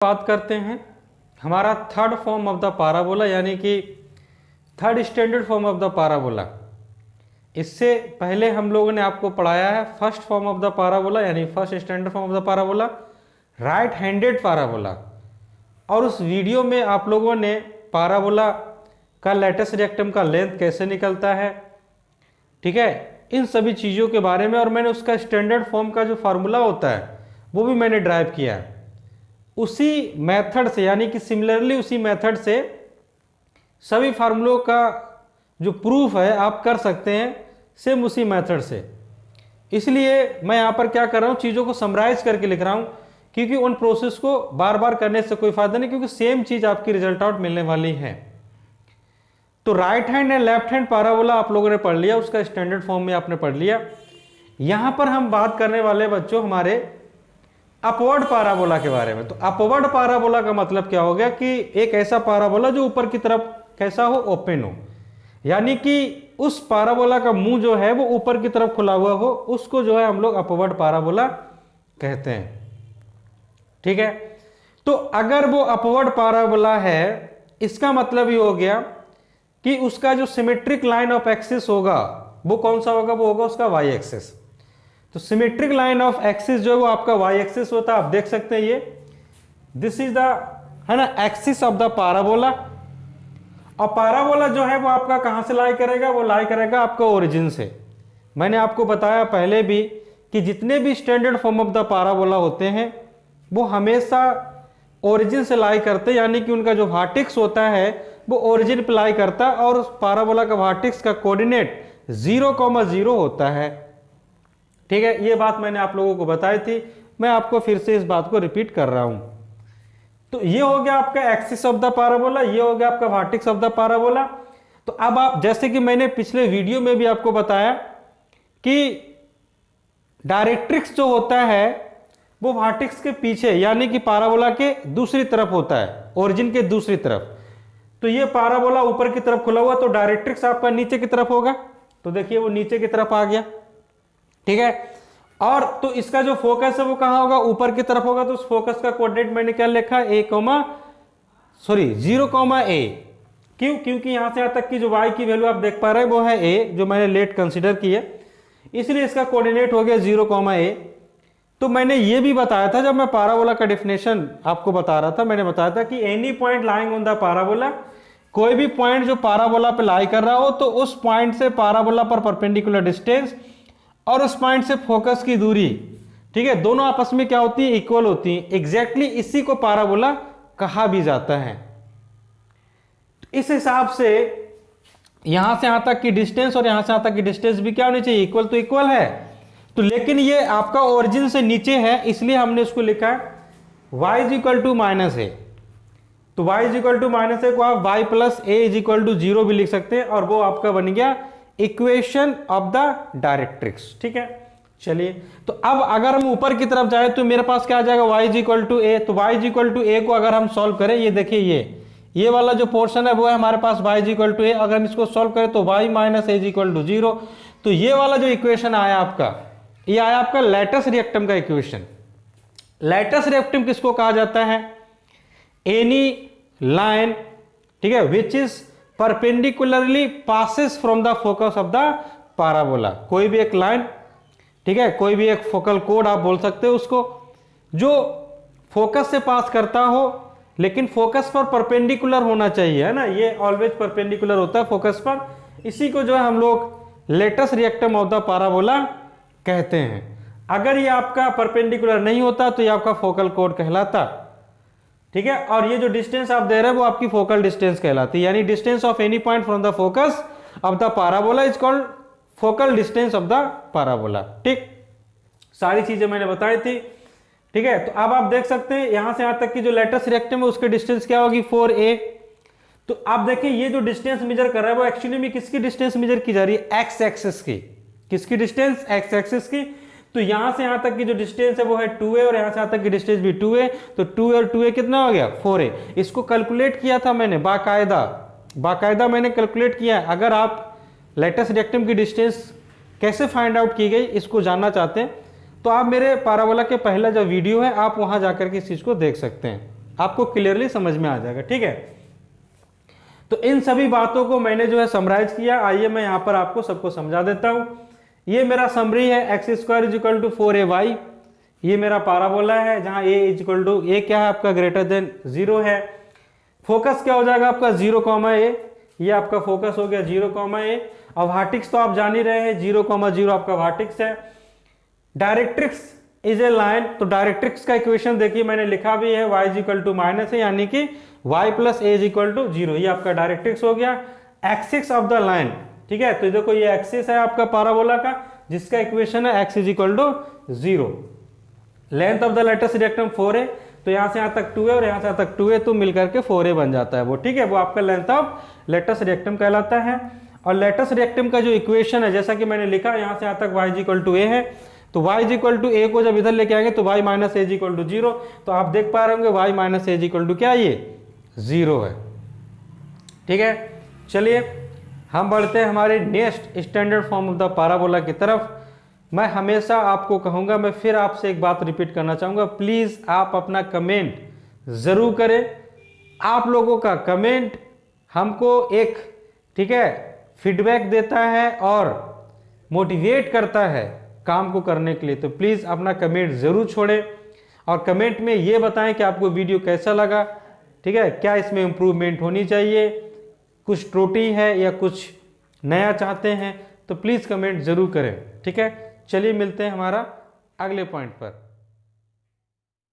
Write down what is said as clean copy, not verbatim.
बात करते हैं हमारा third form of the parabola यानी कि third standard form of the parabola. इससे पहले हम लोगों ने आपको पढ़ाया है first form of the parabola यानी first standard form of the parabola, right handed parabola. और उस वीडियो में आप लोगों ने पाराबोला का लेटस रेक्टम का लेंथ कैसे निकलता है, ठीक है, इन सभी चीज़ों के बारे में, और मैंने उसका स्टैंडर्ड फॉर्म का जो फार्मूला होता है वो भी मैंने ड्राइव किया है। उसी मेथड से यानी कि सिमिलरली उसी मेथड से सभी फार्मूलों का जो प्रूफ है आप कर सकते हैं सेम उसी मेथड से। इसलिए मैं यहाँ पर क्या कर रहा हूँ, चीज़ों को समराइज करके लिख रहा हूँ, क्योंकि उन प्रोसेस को बार बार करने से कोई फायदा नहीं, क्योंकि सेम चीज़ आपकी रिजल्ट आउट मिलने वाली है। तो right hand and left hand parabola आप लोगों ने पढ़ लिया, उसका स्टैंडर्ड फॉर्म में आपने पढ़ लिया। यहाँ पर हम बात करने वाले बच्चों हमारे अपवर्ड पाराबोला के बारे में। तो अपवर्ड पाराबोला का मतलब क्या हो गया कि एक ऐसा पाराबोला जो ऊपर की तरफ कैसा हो, ओपन हो, यानी कि उस पाराबोला का मुंह जो है वो ऊपर की तरफ खुला हुआ हो, उसको जो है हम लोग अपवर्ड पाराबोला कहते हैं, ठीक है। तो अगर वो अपवर्ड पाराबोला है, इसका मतलब ये हो गया कि उसका जो सिमेट्रिक लाइन ऑफ एक्सिस होगा वो कौन सा होगा, वो होगा उसका वाई एक्सिस। तो सिमेट्रिक लाइन ऑफ एक्सिस जो है वो आपका वाई एक्सिस होता है। आप देख सकते हैं ये दिस इज द है ना एक्सिस ऑफ द पाराबोला। और पाराबोला जो है वो आपका कहां से लाई करेगा, वो लाई करेगा आपका ओरिजिन से। मैंने आपको बताया पहले भी कि जितने भी standard form of the parabola होते हैं वो हमेशा ओरिजिन से लाई करते हैं, यानी कि उनका जो वर्टेक्स होता है वो ओरिजिन पे लाई करता है, और उस पाराबोला का वर्टेक्स का कोऑर्डिनेट 0,0 होता है, ठीक है। ये बात मैंने आप लोगों को बताई थी, मैं आपको फिर से इस बात को रिपीट कर रहा हूं। तो ये हो गया आपका एक्सिस ऑफ द पाराबोला, ये हो गया आपका वर्टेक्स ऑफ द पाराबोला। तो अब आप जैसे कि मैंने पिछले वीडियो में भी आपको बताया कि डायरेक्ट्रिक्स जो होता है वो वर्टेक्स के पीछे यानी कि पाराबोला के दूसरी तरफ होता है, ओरिजिन के दूसरी तरफ। तो ये पाराबोला ऊपर की तरफ खुला हुआ, तो डायरेक्ट्रिक्स आपका नीचे की तरफ होगा। तो देखिए वो नीचे की तरफ आ गया, ठीक है। और तो इसका जो फोकस है वो कहां होगा, ऊपर की तरफ होगा। तो उस फोकस का कोऑर्डिनेट मैंने क्या लिखा, 0,a। क्यों, क्योंकि यहां से यहां तक की जो y की वैल्यू आप देख पा रहे हैं वो है a, जो मैंने लेट कंसीडर की है, इसलिए इसका कोऑर्डिनेट हो गया 0,a। तो मैंने ये भी बताया था जब मैं पाराबोला का डेफिनेशन आपको बता रहा था, मैंने बताया था कि any point lying on the parabola, कोई भी पॉइंट जो पाराबोला पे लाई कर रहा हो तो उस पॉइंट से पाराबोला पर परपेंडिकुलर डिस्टेंस और उस पॉइंट से फोकस की दूरी, ठीक है, दोनों आपस में क्या होती है, इक्वल होती है। एग्जैक्टली इसी को पाराबोला कहा भी जाता है। इस हिसाब से यहां से यहां तक की डिस्टेंस और यहां से यहां तक की डिस्टेंस भी क्या होनी चाहिए, इक्वल। तो इक्वल है, तो लेकिन ये आपका ओरिजिन से नीचे है, इसलिए हमने इसको लिखा है y = -a। तो y = -a को आप y + a = 0 भी लिख सकते हैं, और वो आपका बन गया इक्वेशन ऑफ द डायरेक्ट्रिक्स, ठीक है। चलिए, तो अब अगर हम ऊपर की तरफ जाए तो मेरे पास क्या आ जाएगा, y = a। तो y = a को अगर हम सॉल्व करें, ये देखिए ये वाला जो पोर्शन है वो है हमारे पास y = a। अगर हम इसको सॉल्व करें तो y - a = 0। तो ये वाला जो इक्वेशन आया आपका, ये आया आपका लेटस रिएक्टम का इक्वेशन। लेटस रिएक्टम किसको कहा जाता है, एनी लाइन, ठीक है, which is perpendicularly passes from the focus of the parabola. कोई भी एक लाइन, ठीक है, कोई भी एक फोकल कोड आप बोल सकते हो उसको, जो फोकस से पास करता हो लेकिन फोकस पर परपेंडिकुलर होना चाहिए, है ना, ये ऑलवेज परपेंडिकुलर होता है फोकस पर। इसी को जो है हम लोग लेटस रिएक्टम ऑफ द पाराबोला कहते हैं। अगर ये आपका परपेंडिकुलर नहीं होता तो ये आपका फोकल कोड कहलाता, ठीक है। और ये जो डिस्टेंस आप दे रहे हैं वो आपकी फोकल डिस्टेंस कहलाती है, यानी distance of any point from the focus of the parabola is called focal distance of the parabola, ठीक। सारी चीजें मैंने बताई थी, ठीक है। तो अब आप देख सकते हैं यहां से यहां तक की जो लेटस रिएक्टम है उसकी डिस्टेंस क्या होगी, 4a। तो आप देखिए ये जो डिस्टेंस मेजर कर रहा है वो एक्चुअली में किसकी डिस्टेंस मेजर की जा रही है, एक्स एक्सिस की। किसकी डिस्टेंस, एक्स एक्सिस की। तो यहां से यहां तक की जो डिस्टेंस है वो है 2a, और यहां से यहां तक की डिस्टेंस भी 2a। तो 2a और 2a कितना हो गया, 4a। इसको कैलकुलेट किया था मैंने बाकायदा मैंने कैलकुलेट किया है। अगर आप लेटस रिएक्टम की डिस्टेंस कैसे फाइंड आउट की गई इसको जानना चाहते हैं तो आप मेरे पाराबोला के पहला जो वीडियो है आप वहां जाकर के इस चीज को देख सकते हैं, आपको क्लियरली समझ में आ जाएगा। ठीक है, तो इन सभी बातों को मैंने जो है समराइज किया। आइए मैं यहाँ पर आपको सबको समझा देता हूँ। ये मेरा समरी है, x square is equal to 4ay, ये मेरा पाराबोला है जहाँ a is equal to a क्या है आपका ग्रेटर देन 0 है। फोकस क्या हो जाएगा आपका 0, ये आपका फोकस हो गया 0, और वर्टेक्स तो आप जान ही रहे हैं 0, आपका वर्टेक्स है। डायरेक्ट्रिक्स इज ए लाइन, तो डायरेक्ट्रिक्स का इक्वेशन देखिए मैंने लिखा भी है, y is equal to minus है, यानी कि y plus a is equal to 0, ये आपका डायरेक्ट्रिक्स हो गया। एक्सिस ऑफ द लाइन, ठीक है, तो देखो ये एक्सिस है आपका पाराबोला का जिसका इक्वेशन है x is equal to 0। Length of the latus rectum 4 है, तो यहां से यहां तक 2 है और यहां से यहां तक 2 है, तो मिलकर के 4a बन जाता है वो। ठीक है, वो आपका लेंथ ऑफ लेटेस्ट रेक्टम कहलाता है। और लेटेस्ट रेक्टम का जो इक्वेशन है जैसा कि मैंने लिखा यहां से यहां तक y is equal to a है, तो y is equal to a को जब इधर लेके आएंगे तो y minus a is equal to 0, तो आप देख पा रहे होंगे y minus a is equal to क्या, ये 0 है। ठीक है, चलिए हम बढ़ते हैं हमारे next standard form of the parabola की तरफ। मैं हमेशा आपको कहूंगा, मैं फिर आपसे एक बात रिपीट करना चाहूंगा, प्लीज आप अपना कमेंट जरूर करें। आप लोगों का कमेंट हमको एक, ठीक है, फीडबैक देता है और मोटिवेट करता है काम को करने के लिए। तो प्लीज अपना कमेंट जरूर छोड़ें और कमेंट में ये बताएं कि आपको वीडियो कैसा लगा। ठीक है, क्या इसमें इंप्रूवमेंट होनी चाहिए, कुछ त्रुटि है या कुछ नया चाहते हैं, तो प्लीज कमेंट जरूर करें। ठीक है, चलिए मिलते हैं हमारा अगले पॉइंट पर।